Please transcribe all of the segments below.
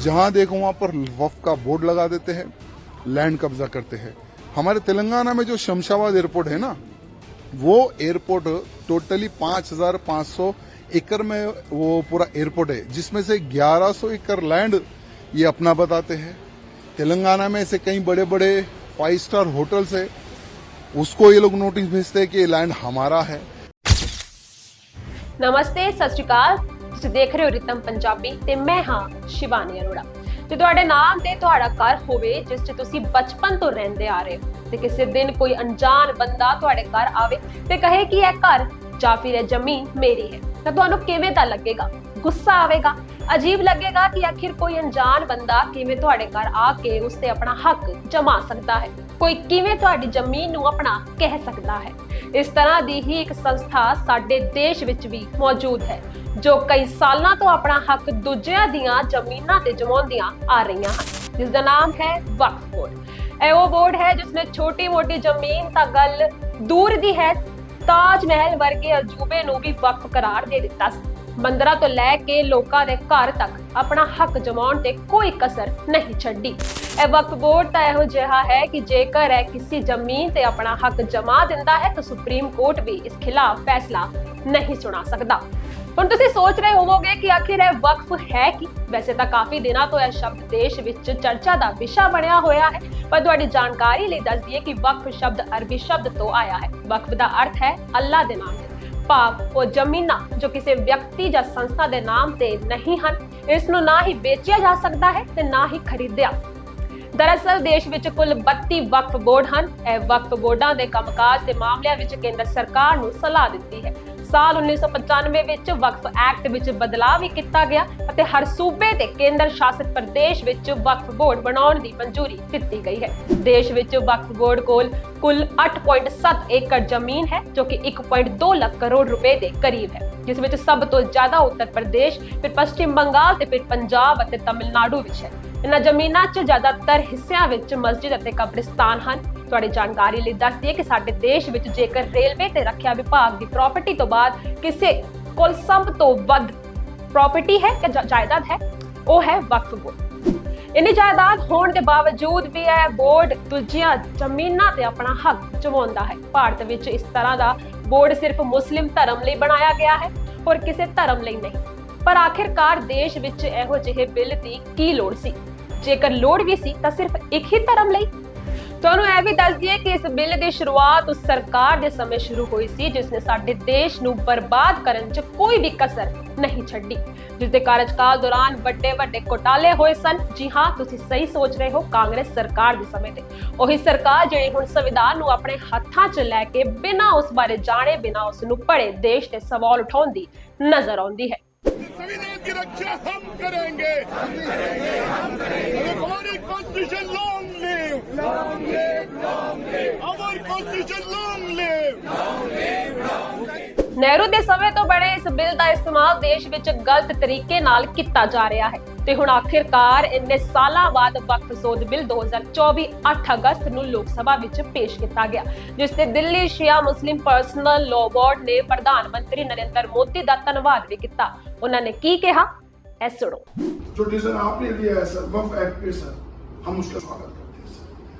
जहां देखो वहां पर वक्फ का बोर्ड लगा देते हैं, लैंड कब्जा करते हैं। हमारे तेलंगाना में जो शमशाबाद एयरपोर्ट है ना, वो एयरपोर्ट टोटली 5,500 एकड़ में वो पूरा एयरपोर्ट है, जिसमें से 1100 एकड़ लैंड ये अपना बताते हैं। तेलंगाना में ऐसे कई बड़े बड़े 5 स्टार होटल्स है, उसको ये लोग नोटिस भेजते हैं कि ये लैंड हमारा है। नमस्ते, सत श्री अकाल। ਤੁਸੀਂ ਦੇਖ ਰਹੇ ਹੋ ਰਿਤਮ ਪੰਜਾਬੀ ਤੇ ਮੈਂ ਹਾਂ ਸ਼ਿਵਾਨੀ ਅਰੋੜਾ। ਤੇ ਤੁਹਾਡੇ ਨਾਮ ਤੇ ਤੁਹਾਡਾ ਘਰ ਹੋਵੇ ਜਿਸ 'ਚ ਤੁਸੀਂ ਬਚਪਨ ਤੋਂ ਰਹਿੰਦੇ ਆ ਰਹੇ ਹੋ ਤੇ ਕਿਸੇ ਦਿਨ ਕੋਈ ਅਣਜਾਣ ਬੰਦਾ ਤੁਹਾਡੇ ਘਰ ਆਵੇ ਤੇ ਕਹੇ ਕਿ ਇਹ ਘਰ ਜਾਂ ਫਿਰ ਇਹ ਜ਼ਮੀਨ ਮੇਰੀ ਹੈ, ਤਾਂ ਤੁਹਾਨੂੰ ਕਿਵੇਂ ਤਾਂ ਲੱਗੇਗਾ? ਗੁੱਸਾ ਆਵੇਗਾ, ਅਜੀਬ ਲੱਗੇਗਾ ਕਿ ਆਖਿਰ ਕੋਈ ਅਣਜਾਣ ਬੰਦਾ ਕਿਵੇਂ ਤੁਹਾਡੇ ਘਰ ਆ ਕੇ ਉਸ ਤੇ ਆਪਣਾ ਹੱਕ ਜਮਾ ਸਕਦਾ ਹੈ, ਕੋਈ ਕਿਵੇਂ ਤੁਹਾਡੀ ਜ਼ਮੀਨ ਨੂੰ ਆਪਣਾ ਕਹਿ ਸਕਦਾ ਹੈ। ਇਸ ਤਰ੍ਹਾਂ ਦੀ ਹੀ ਇੱਕ ਸੰਸਥਾ ਸਾਡੇ ਦੇਸ਼ ਵਿੱਚ ਵੀ ਮੌਜੂਦ ਹੈ ਜੋ ਕਈ ਸਾਲਾਂ ਤੋਂ ਆਪਣਾ ਹੱਕ ਦੂਜਿਆਂ ਦੀਆਂ ਜ਼ਮੀਨਾਂ ਤੇ ਜਮਾਉਂਦੀਆਂ ਆ ਰਹੀਆਂ ਹਨ, ਜਿਸ ਦਾ ਨਾਮ ਹੈ ਵਕਫ ਬੋਰਡ। ਇਹ ਉਹ ਬੋਰਡ ਹੈ ਜਿਸ ਨੇ ਛੋਟੀ ਮੋਟੀ ਜ਼ਮੀਨ ਤਾਂ ਗੱਲ ਦੂਰ ਦੀ ਹੈ, ਤਾਜ ਮਹਿਲ ਵਰਗੇ ਅਜੂਬੇ ਨੂੰ ਵੀ ਵਕਫ ਕਰਾਰ ਦੇ ਦਿੱਤਾ ਸੀ। ਮੰਦਰਾਂ ਤੋਂ ਲੈ ਕੇ ਲੋਕਾਂ ਦੇ ਘਰ ਤੱਕ ਆਪਣਾ ਹੱਕ ਜਮਾਉਣ ਤੇ ਕੋਈ ਕਸਰ ਨਹੀਂ ਛੱਡੀ। ਇਹ ਵਕਫ ਬੋਰਡ ਤਾਂ ਇਹੋ ਜਿਹਾ ਹੈ ਕਿ ਜੇਕਰ ਇਹ ਕਿਸੇ ਜ਼ਮੀਨ ਤੇ ਆਪਣਾ ਹੱਕ ਜਮਾ ਦਿੰਦਾ ਹੈ ਤਾਂ ਸੁਪਰੀਮ ਕੋਰਟ ਵੀ ਇਸ ਖਿਲਾਫ ਫੈਸਲਾ ਨਹੀਂ ਸੁਣਾ ਸਕਦਾ। ਹੁਣ ਤੁਸੀਂ ਸੋਚ ਰਹੇ ਹੋਵੋਗੇ ਕਿ ਆਖਿਰ ਇਹ ਵਕਫ ਹੈ ਕੀ? ਵੈਸੇ ਤਾਂ ਕਾਫੀ ਦਿਨਾਂ ਤੋਂ ਇਹ ਸ਼ਬਦ ਦੇਸ਼ ਵਿੱਚ ਚਰਚਾ ਦਾ ਵਿਸ਼ਾ ਬਣਿਆ ਹੋਇਆ ਹੈ, ਪਰ ਤੁਹਾਡੀ ਜਾਣਕਾਰੀ ਲਈ ਦੱਸ ਦਈਏ ਕਿ ਵਕਫ ਸ਼ਬਦ ਅਰਬੀ ਸ਼ਬਦ ਤੋਂ ਆਇਆ ਹੈ। ਵਕਫ ਦਾ ਅਰਥ ਹੈ ਅੱਲਾ ਦੇ ਨਾਮ ਤੇ, ਭਾਵ ਉਹ ਜ਼ਮੀਨਾਂ ਜੋ ਕਿਸੇ ਵਿਅਕਤੀ ਜਾਂ ਸੰਸਥਾ ਦੇ ਨਾਮ ਤੇ ਨਹੀਂ ਹਨ, ਇਸ ਨੂੰ ਨਾ ਹੀ ਵੇਚਿਆ ਜਾ ਸਕਦਾ ਹੈ ਤੇ ਨਾ ਹੀ ਖਰੀਦਿਆ। ਦਰਅਸਲ ਦੇਸ਼ ਵਿੱਚ ਕੁੱਲ 32 ਵਕਫ ਬੋਰਡ ਹਨ। ਇਹ ਵਕਫ ਬੋਰਡਾਂ ਦੇ ਕੰਮਕਾਜ ਦੇ ਮਾਮਲਿਆਂ ਵਿੱਚ ਕੇਂਦਰ ਸਰਕਾਰ ਨੂੰ ਸਲਾਹ ਦਿੱਤੀ ਹੈ। ਸਾਲ 1995 ਵਿੱਚ ਵਕਫ ਐਕਟ ਵਿੱਚ ਬਦਲਾਅ ਵੀ ਕੀਤਾ ਗਿਆ ਅਤੇ ਹਰ ਸੂਬੇ ਤੇ ਕੇਂਦਰ ਸ਼ਾਸਿਤ ਪ੍ਰਦੇਸ਼ ਵਿੱਚ ਵਕਫ ਬੋਰਡ ਬਣਾਉਣ ਦੀ ਮਨਜ਼ੂਰੀ ਦਿੱਤੀ ਗਈ ਹੈ। ਦੇਸ਼ ਵਿੱਚ ਵਕਫ ਬੋਰਡ ਕੋਲ ਕੁੱਲ 8.7 ਏਕੜ ਜ਼ਮੀਨ ਹੈ ਜੋ ਕਿ 1.2 ਲੱਖ ਕਰੋੜ ਰੁਪਏ ਦੇ ਕਰੀਬ ਹੈ, ਜਿਸ ਵਿੱਚ ਸਭ ਤੋਂ ਜ਼ਿਆਦਾ ਉੱਤਰ ਪ੍ਰਦੇਸ਼, ਫਿਰ ਪੱਛਮੀ ਬੰਗਾਲ ਤੇ ਫਿਰ ਪੰਜਾਬ ਅਤੇ ਤਮਿਲਨਾਡੂ ਵਿੱਚ ਹੈ। ਇਹਨਾਂ ਜ਼ਮੀਨਾਂ 'ਚ ਜ਼ਿਆਦਾਤਰ ਹਿੱਸਿਆਂ ਵਿੱਚ ਮਸਜਿਦ ਅਤੇ ਕਬਰਿਸਤਾਨ ਹਨ। ਤੁਹਾਡੀ ਜਾਣਕਾਰੀ ਲਈ ਦੱਸ ਦਈਏ ਕਿ ਸਾਡੇ ਦੇਸ਼ ਵਿੱਚ ਜੇਕਰ ਰੇਲਵੇ ਤੇ ਰੱਖਿਆ ਵਿਭਾਗ ਦੀ ਪ੍ਰਾਪਰਟੀ ਤੋਂ ਬਾਅਦ ਕਿਸੇ ਕੋਲ ਸਭ ਤੋਂ ਵੱਧ ਪ੍ਰਾਪਰਟੀ ਹੈ ਕਿ ਜਾਇਦਾਦ ਹੈ, ਉਹ ਹੈ ਵਕਫ ਬੋਰਡ। ਇੰਨੀ ਜਾਇਦਾਦ ਹੋਣ ਦੇ ਬਾਵਜੂਦ ਵੀ ਇਹ ਬੋਰਡ ਦੂਜੀਆਂ ਜ਼ਮੀਨਾਂ ਤੇ ਆਪਣਾ ਹੱਕ ਜਮਾਉਂਦਾ ਹੈ। ਭਾਰਤ ਵਿੱਚ ਇਸ ਤਰ੍ਹਾਂ ਦਾ ਬੋਰਡ ਸਿਰਫ ਮੁਸਲਿਮ ਧਰਮ ਲਈ ਬਣਾਇਆ ਗਿਆ ਹੈ, ਹੋਰ ਕਿਸੇ ਧਰਮ ਲਈ ਨਹੀਂ। ਪਰ ਆਖਿਰਕਾਰ ਦੇਸ਼ ਵਿੱਚ ਇਹੋ ਜਿਹੇ ਬਿੱਲ ਦੀ ਕੀ ਲੋੜ ਸੀ? ਜੇਕਰ ਲੋੜ ਵੀ ਸੀ ਤਾਂ ਸਿਰਫ ਇੱਕ ਹੀ ਧਰਮ ਲਈ। ਤੁਹਾਨੂੰ ਇਹ ਵੀ ਦੱਸ ਦਈਏ ਕਿ ਇਸ ਬਿੱਲ ਦੀ ਸ਼ੁਰੂਆਤ ਉਸ ਸਰਕਾਰ ਦੇ ਸਮੇਂ ਸ਼ੁਰੂ ਹੋਈ ਸੀ ਜਿਸ ਨੇ ਸਾਡੇ ਦੇਸ਼ ਨੂੰ ਬਰਬਾਦ ਕਰਨ 'ਚ ਕੋਈ ਵੀ ਕਸਰ ਨਹੀਂ ਛੱਡੀ, ਜਿਸ ਦੇ ਕਾਰਜਕਾਲ ਦੌਰਾਨ ਵੱਡੇ ਘੁਟਾਲੇ ਹੋਏ ਸਨ। ਜੀ ਹਾਂ, ਤੁਸੀਂ ਸਹੀ ਸੋਚ ਰਹੇ ਹੋ, ਕਾਂਗਰਸ ਸਰਕਾਰ ਦੇ ਸਮੇਂ ਤੇ। ਉਹੀ ਸਰਕਾਰ ਜਿਹੜੀ ਹੁਣ ਸੰਵਿਧਾਨ ਨੂੰ ਆਪਣੇ ਹੱਥਾਂ 'ਚ ਲੈ ਕੇ ਬਿਨਾਂ ਉਸ ਬਾਰੇ ਜਾਣੇ, ਬਿਨਾਂ ਉਸ ਨੂੰ ਪੜ੍ਹੇ ਦੇਸ਼ ਤੇ ਸਵਾਲ ਉਠਾਉਂਦੀ ਨਜ਼ਰ ਆਉਂਦੀ ਹੈ। संविधान की रक्षा हम करेंगे, हमारी constitution long live, our constitution long live. Nehru ਦੇ ਸਮੇਂ ਤੋਂ ਬਣੇ ਇਸ ਬਿੱਲ ਦਾ ਇਸਤੇਮਾਲ ਦੇਸ਼ ਵਿੱਚ ਗਲਤ ਤਰੀਕੇ ਨਾਲ ਕੀਤਾ ਜਾ ਰਿਹਾ ਹੈ ਤੇ ਹੁਣ ਆਖਿਰਕਾਰ ਇੰਨੇ ਸਾਲਾਂ ਬਾਅਦ ਵਕਫ ਸੋਧ ਬਿੱਲ 2024 8 ਅਗਸਤ ਨੂੰ ਲੋਕ ਸਭਾ ਵਿੱਚ ਪੇਸ਼ ਕੀਤਾ ਗਿਆ, ਜਿਸ ਤੇ ਦਿੱਲੀ ਸ਼ੀਆ ਮੁਸਲਿਮ ਪਰਸਨਲ ਲਾਅ ਬੋਰਡ ਨੇ ਪ੍ਰਧਾਨ ਮੰਤਰੀ ਨਰਿੰਦਰ ਮੋਦੀ ਦਾ ਧੰਨਵਾਦ ਵੀ ਕੀਤਾ। ਉਹਨਾਂ ਨੇ ਕੀ ਕਿਹਾ, ਇਹ ਸੁਣੋ। जो डिसीजन आपने लिया है सर वक्फ एक्ट पे सर, हम उसका स्वागत करते हैं सर।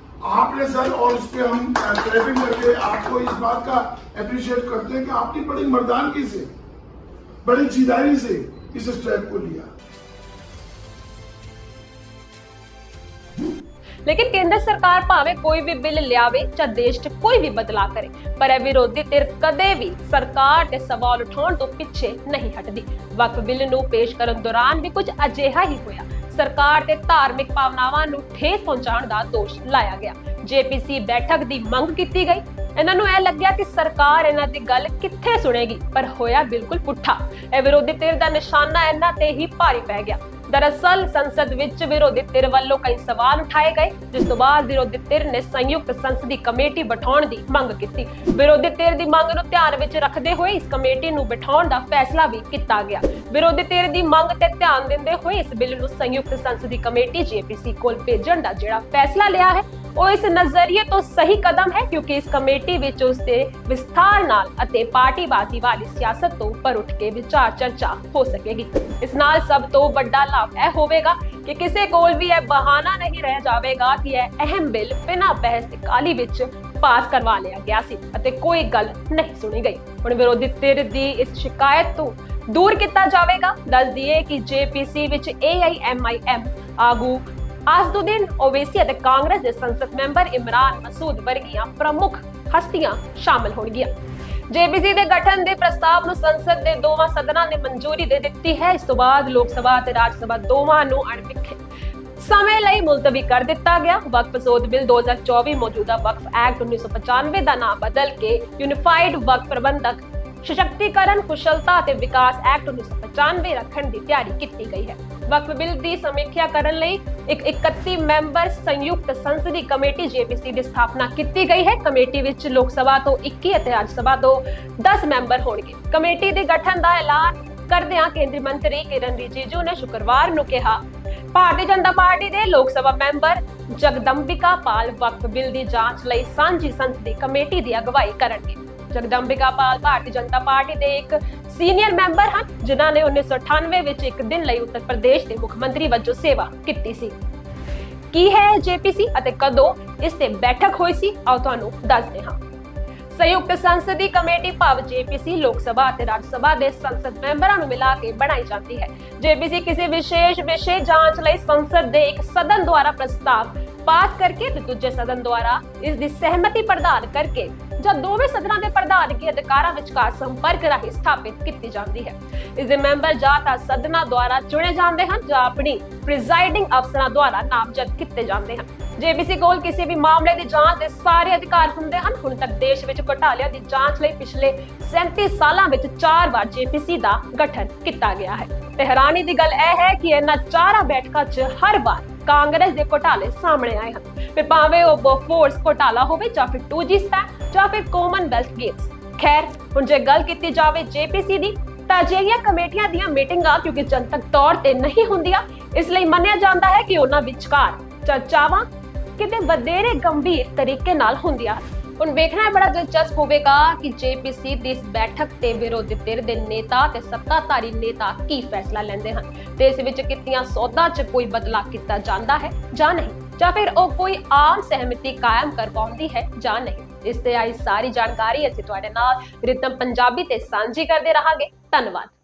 आपने सर, और इस पे हम क्लैपिंग करके आपको इस बात का अप्रिशिएट करते हैं कि आपने बड़ी मर्दानगी से, बड़ी जिदाई से इस स्टेप को लिया। ਲੇਕਿਨ ਕੇਂਦਰ ਸਰਕਾਰ ਭਾਵੇਂ ਕੋਈ ਵੀ ਬਿੱਲ ਲਿਆਵੇ ਜਾਂ ਦੇਸ਼ 'ਚ ਕੋਈ ਵੀ ਬਦਲਾਅ ਕਰੇ, ਪਰ ਇਹ ਵਿਰੋਧੀ ਧਿਰ ਕਦੇ ਵੀ ਸਰਕਾਰ ਤੇ ਸਵਾਲ ਉਠਾਉਣ ਤੋਂ ਪਿੱਛੇ ਨਹੀਂ ਹਟਦੀ। ਵਕਫ ਬਿੱਲ ਨੂੰ ਪੇਸ਼ ਕਰਨ ਦੌਰਾਨ ਵੀ ਕੁਝ ਅਜਿਹਾ ਹੀ ਹੋਇਆ। ਸਰਕਾਰ ਤੇ ਧਾਰਮਿਕ ਭਾਵਨਾਵਾਂ ਨੂੰ ਠੇਸ ਪਹੁੰਚਾਉਣ ਦਾ ਦੋਸ਼ ਲਾਇਆ ਗਿਆ। ਜੇਪੀਸੀ ਬੈਠਕ ਦੀ ਮੰਗ ਕੀਤੀ ਗਈ। ਇਹਨਾਂ ਨੂੰ ਇਹ ਲੱਗਿਆ ਕਿ ਸਰਕਾਰ ਇਹਨਾਂ ਦੀ ਗੱਲ ਕਿੱਥੇ ਸੁਣੇਗੀ, ਪਰ ਹੋਇਆ ਬਿਲਕੁਲ ਪੁੱਠਾ। ਇਹ ਵਿਰੋਧੀ ਧਿਰ ਦਾ ਨਿਸ਼ਾਨਾ ਇਹਨਾਂ ਤੇ ਹੀ ਭਾਰੀ ਪੈ ਗਿਆ। ਦਰਅਸਲ ਸੰਸਦ ਵਿੱਚ ਵਿਰੋਧੀ ਧਿਰ ਵੱਲੋਂ ਕਈ ਸਵਾਲ ਉਠਾਏ ਗਏ, ਜਿਸ ਤੋਂ ਬਾਅਦ ਵਿਰੋਧੀ ਧਿਰ ਨੇ ਸੰਯੁਕਤ ਸੰਸਦੀ ਕਮੇਟੀ ਬਿਠਾਉਣ ਦੀ ਮੰਗ ਕੀਤੀ। ਵਿਰੋਧੀ ਧਿਰ ਦੀ ਮੰਗ ਨੂੰ ਧਿਆਨ ਵਿੱਚ ਰੱਖਦੇ ਹੋਏ ਇਸ ਕਮੇਟੀ ਨੂੰ ਬਿਠਾਉਣ ਦਾ ਫੈਸਲਾ ਵੀ ਕੀਤਾ ਗਿਆ। ਵਿਰੋਧੀ ਧਿਰ ਦੀ ਮੰਗ ਤੇ ਧਿਆਨ ਦਿੰਦੇ ਹੋਏ ਇਸ ਬਿੱਲ ਨੂੰ ਸੰਯੁਕਤ ਸੰਸਦੀ ਕਮੇਟੀ ਜੇਪੀਸੀ ਕੋਲ ਭੇਜਣ ਦਾ ਜਿਹੜਾ ਫੈਸਲਾ ਲਿਆ ਹੈ ਉਹ ਇਸ ਨਜ਼ਰੀਏ ਤੋਂ ਸਹੀ ਕਦਮ ਹੈ, ਕਿਉਂਕਿ ਇਸ ਕਮੇਟੀ ਵਿੱਚ ਉਸ ਦੇ ਵਿਸਥਾਰ ਨਾਲ ਅਤੇ ਪਾਰਟੀਬਾਜ਼ੀ ਵਾਲੀ ਸਿਆਸਤ ਤੋਂ ਉੱਪਰ ਉੱਠ ਕੇ ਵਿਚਾਰ ਚਰਚਾ ਹੋ ਸਕੇਗੀ। ਇਸ ਨਾਲ ਸਭ ਤੋਂ ਵੱਡਾ ਲਾਭ ਇਹ ਹੋਵੇਗਾ ਕਿ ਕਿਸੇ ਕੋਲ ਵੀ ਇਹ ਬਹਾਨਾ ਨਹੀਂ ਰਹਿ ਜਾਵੇਗਾ ਕਿ ਇਹ ਅਹਿਮ ਬਿੱਲ ਬਿਨਾਂ ਬਹਿਸ ਤੇ ਕਾਹਲੀ ਵਿੱਚ ਪਾਸ ਕਰਵਾ ਲਿਆ ਗਿਆ ਸੀ ਅਤੇ ਕੋਈ ਗੱਲ ਨਹੀਂ ਸੁਣੀ ਗਈ। ਹੁਣ ਵਿਰੋਧੀ ਧਿਰ ਦੀ ਇਸ ਸ਼ਿਕਾਇਤ ਤੋਂ ਦੂਰ ਕੀਤਾ ਜਾਵੇਗਾ। ਦੱਸ ਦਈਏ ਕਿ ਜੇਪੀਸੀ ਵਿੱਚ AIMIM ਆਗੂ ਆਸਦੁਦੀਨ ਓਵੈਸੀ ਅਤੇ ਕਾਂਗਰਸ ਦੇ ਸੰਸਦ ਮੈਂਬਰ ਇਮਰਾਨ ਮਸੂਦ ਵਰਗੀਆਂ ਪ੍ਰਮੁੱਖ ਹਸਤੀਆਂ ਸ਼ਾਮਲ ਹੋਣਗੀਆਂ। ਜੇਪੀਸੀ ਦੇ ਗਠਨ ਦੇ ਪ੍ਰਸਤਾਵ ਨੂੰ ਸੰਸਦ ਦੇ ਦੋਵਾਂ ਸਦਨਾਂ ਨੇ ਮਨਜ਼ੂਰੀ ਦੇ ਦਿੱਤੀ ਹੈ। ਇਸ ਤੋਂ ਬਾਅਦ ਲੋਕ ਸਭਾ ਅਤੇ ਰਾਜ ਸਭਾ ਦੋਵਾਂ ਨੂੰ ਅਣਮਿੱਥੇ ਸਮੇਂ ਲਈ ਮੁਲਤਵੀ ਕਰ ਦਿੱਤਾ ਗਿਆ। ਵਕਫ ਸੋਧ ਬਿੱਲ 2024 ਮੌਜੂਦਾ ਵਕਫ ਐਕਟ 1995 ਦਾ ਨਾਮ ਬਦਲ ਕੇ ਯੂਨੀਫਾਈਡ ਵਕਫ ਪ੍ਰਬੰਧਕ ਸਸ਼ਕਤੀਕਰਨ ਕੁਸ਼ਲਤਾ ਅਤੇ ਵਿਕਾਸ ਐਕਟ 1995 ਰੱਖਣ ਦੀ ਤਿਆਰੀ ਕੀਤੀ ਗਈ ਹੈ। ਵਕਫ ਬਿੱਲ ਦੀ ਸਮੀਖਿਆ ਕਰਨ ਲਈ ਇੱਕ 31 ਮੈਂਬਰ ਸੰਯੁਕਤ ਸੰਸਦੀ ਕਮੇਟੀ ਜੇਪੀਸੀ ਦੀ ਸਥਾਪਨਾ ਕੀਤੀ ਗਈ ਹੈ। ਕਮੇਟੀ ਵਿੱਚ ਲੋਕ ਸਭਾ ਤੋਂ 21 ਅਤੇ ਰਾਜ ਸਭਾ ਤੋਂ 10 ਮੈਂਬਰ ਹੋਣਗੇ। ਕਮੇਟੀ ਦੇ ਗਠਨ ਦਾ ਐਲਾਨ ਕਰਦਿਆਂ ਕੇਂਦਰੀ ਮੰਤਰੀ ਕਿਰਨ ਰਿਜੀਜੂ ਨੇ ਸ਼ੁੱਕਰਵਾਰ ਨੂੰ ਕਿਹਾ, ਭਾਰਤੀ ਜਨਤਾ ਪਾਰਟੀ ਦੇ ਲੋਕ ਸਭਾ ਮੈਂਬਰ ਜਗਦੰਬਿਕਾ ਪਾਲ ਵਕਫ ਬਿੱਲ ਦੀ ਜਾਂਚ ਲਈ ਸਾਂਝੀ ਸੰਸਦੀ ਕਮੇਟੀ ਦੀ ਅਗਵਾਈ ਕਰਨਗੇ। ਜਗਦੰਬਿਕਾ ਪਾਲ ਭਾਰਤੀ ਜਨਤਾ ਪਾਰਟੀ ਦੇ ਇੱਕ ਸੀਨੀਅਰ ਮੈਂਬਰ ਹਨ, ਜਿਨ੍ਹਾਂ ਨੇ 1998 ਵਿੱਚ ਇੱਕ ਦਿਨ ਲਈ ਉੱਤਰ ਪ੍ਰਦੇਸ਼ ਦੇ ਮੁੱਖ ਮੰਤਰੀ ਵਜੋਂ ਸੇਵਾ ਕੀਤੀ ਸੀ। ਕੀ ਹੈ ਜੇਪੀਸੀ ਅਤੇ ਕਦੋਂ ਇਸ ਤੇ ਬੈਠਕ ਹੋਈ ਸੀ, ਆਓ ਤੁਹਾਨੂੰ ਦੱਸਦੇ ਹਾਂ। ਸੰਯੁਕਤ ਸੰਸਦੀ ਕਮੇਟੀ ਭਾਵ ਜੇਪੀਸੀ ਲੋਕ ਸਭਾ ਅਤੇ ਰਾਜ ਸਭਾ ਦੇ ਸੰਸਦ ਮੈਂਬਰਾਂ ਨੂੰ ਮਿਲਾ ਕੇ ਬਣਾਈ ਜਾਂਦੀ ਹੈ। ਜੇਪੀਸੀ ਕਿਸੇ ਵਿਸ਼ੇਸ਼ ਵਿਸ਼ੇ ਜਾਂਚ ਲਈ ਸੰਸਦ ਦੇ ਇੱਕ ਸਦਨ ਦੁਆਰਾ ਪ੍ਰਸਤਾਵ ਪਾਸ ਕਰਕੇ ਤੇ ਦੂਜੇ ਸਦਨ ਦੁਆਰਾ ਇਸ ਦੀ ਸਹਿਮਤੀ ਪ੍ਰਦਾਨ ਕਰਕੇ ਜਾਂ ਦੋਵੇਂ ਸਦਨਾਂ ਦੇ ਪ੍ਰਧਾਨਗੀ ਅਧਿਕਾਰਾਂ ਵਿਚਕਾਰ ਸੰਪਰਕ ਰਾਹੀਂ ਸਥਾਪਿਤ ਕੀਤੀ ਜਾਂਦੀ ਹੈ। ਇਸ ਦੇ ਮੈਂਬਰ ਜਾਂ ਤਾਂ ਸਦਨਾਂ ਦੁਆਰਾ ਚੁਣੇ ਜਾਂਦੇ ਹਨ ਜਾਂ ਆਪਣੀ ਪ੍ਰੀਜ਼ਾਈਡਿੰਗ ਅਫਸਰਾਂ ਦੁਆਰਾ ਨਾਮਜ਼ਦ ਕੀਤੇ ਜਾਂਦੇ ਹਨ। ਜੇਪੀਸੀ ਕੋਲ ਕਿਸੇ ਵੀ ਮਾਮਲੇ ਦੀ ਜਾਂਚ ਦੇ ਸਾਰੇ ਅਧਿਕਾਰ ਹੁੰਦੇ ਹਨ। ਹੁਣ ਤੱਕ ਦੇਸ਼ ਵਿੱਚ ਘੁਟਾਲਿਆਂ ਦੀ ਜਾਂਚ ਲਈ ਪਿਛਲੇ 37 ਸਾਲਾਂ ਵਿੱਚ 4 ਵਾਰ ਜੇਪੀਸੀ ਦਾ ਗਠਨ ਕੀਤਾ ਗਿਆ ਹੈ। ਤੇ ਹੈਰਾਨੀ ਦੀ ਗੱਲ ਇਹ ਹੈ ਕਿ ਇਹਨਾਂ 4 ਬੈਠਕਾਂ 'ਚ ਹਰ ਵਾਰ ਕਾਂਗਰਸ ਦੇ ਘੁਟਾਲੇ ਸਾਹਮਣੇ ਆਏ ਹਨ। ਫਿਰ ਭਾਵੇਂ ਉਹ ਬੋਫੋਰਸ ਘੁਟਾਲਾ ਹੋਵੇ ਜਾਂ ਫਿਰ 2G ਸਕੈਮ ਜਾਂ ਫਿਰ ਕਾਮਨਵੈਲਥ ਗੇਮਸ। ਖੈਰ, ਹੁਣ ਜੇ ਗੱਲ ਕੀਤੀ ਜਾਵੇ ਜੇਪੀਸੀ ਦੀ, ਤਾਂ ਅਜਿਹੀਆਂ ਕਮੇਟੀਆਂ ਦੀਆਂ ਮੀਟਿੰਗਾਂ ਕਿਉਂਕਿ ਜਨਤਕ ਤੌਰ ਤੇ ਨਹੀਂ ਹੁੰਦੀਆਂ, ਇਸ ਲਈ ਮੰਨਿਆ ਜਾਂਦਾ ਹੈ ਕਿ ਉਹਨਾਂ ਵਿਚਕਾਰ ਚਰਚਾਵਾਂ ਕਿਤੇ ਵਧੇਰੇ ਗੰਭੀਰ ਤਰੀਕੇ ਨਾਲ ਹੁੰਦੀਆਂ ਹਨ। ਹੁਣ ਵੇਖਣਾ ਬੜਾ ਦਿਲਚਸਪ ਹੋਵੇਗਾ ਕਿ ਜੇਪੀਸੀ ਦੀ ਇਸ ਬੈਠਕ ਤੇ ਵਿਰੋਧੀ ਧਿਰ ਦੇ ਨੇਤਾ ਤੇ ਸੱਤਾਧਾਰੀ ਨੇਤਾ ਕੀ ਫੈਸਲਾ ਲੈਂਦੇ ਹਨ ਤੇ ਇਸ ਵਿੱਚ ਕੀਤੀਆਂ ਸੌਦਾ 'ਚ ਕੋਈ ਬਦਲਾਅ ਕੀਤਾ ਜਾਂਦਾ ਹੈ ਜਾਂ ਨਹੀਂ, ਜਾਂ ਫਿਰ ਉਹ ਕੋਈ ਆਮ ਸਹਿਮਤੀ ਕਾਇਮ ਕਰ ਪਾਉਂਦੀ ਹੈ ਜਾਂ ਨਹੀਂ। ਇਸ ਤੇ ਆਈ ਸਾਰੀ ਜਾਣਕਾਰੀ ਅਸੀਂ ਤੁਹਾਡੇ ਨਾਲ ਰਿਤਮ ਪੰਜਾਬੀ ਤੇ ਸਾਂਝੀ ਕਰਦੇ ਰਹਾਂਗੇ। ਧੰਨਵਾਦ।